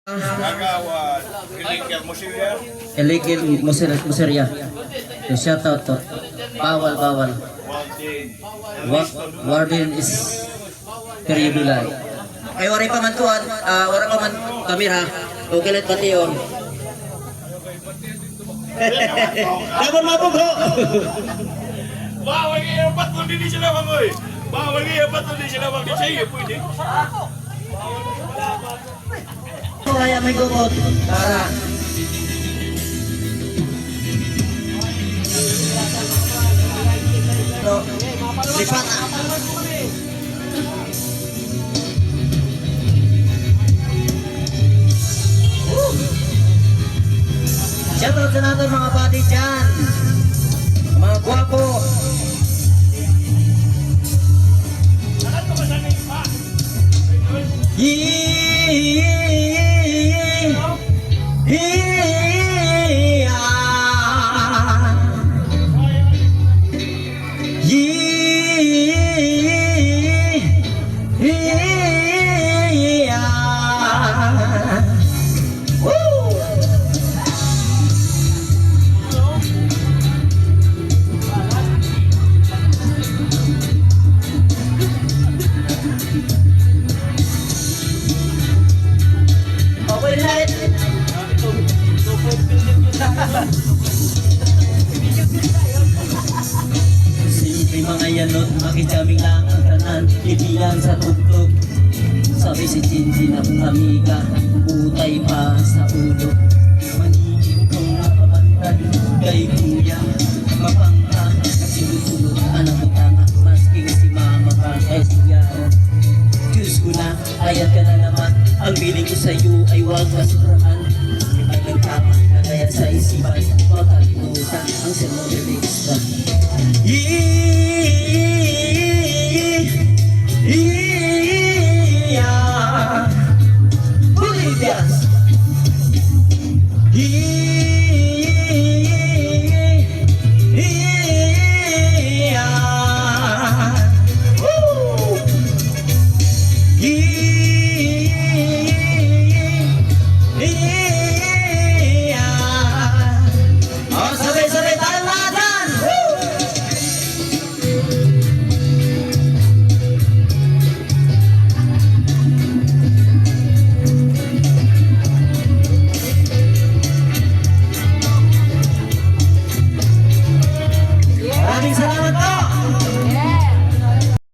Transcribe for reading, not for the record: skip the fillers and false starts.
Kagawad, Elikir Musilia. Elikir Museria. So shout out to bawal. Warden is Periodulay. Ay wari pa man tuan, wala pa man kamera. Okay lang pati yun. Laban mabog ho! Bawal kayo patlo din sila bangoy. Bawal kayo patlo din sila bang di siya pwede. Kaya may gumot. Para. So, lipat na. Shoutout sa natin mga buddy dyan. Mga gwapo. Simple mga yanot, makijaming lang ang tanan, ibilang sa tugtog. Sabi si Jinji na amiga, utay pa sa ulo. Maniging kong napabantay, kay kuya, mapangka, nagsinusunod, anak mo tanga, masking si mama ka, kay siyaro. Diyos ko na, ayat ka na naman, ang biling ko sa'yo ay huwag kasurahan. Ay nagtama, kagaya sa isipan, pagkalimutan ang semolista. Bolivians. Woo!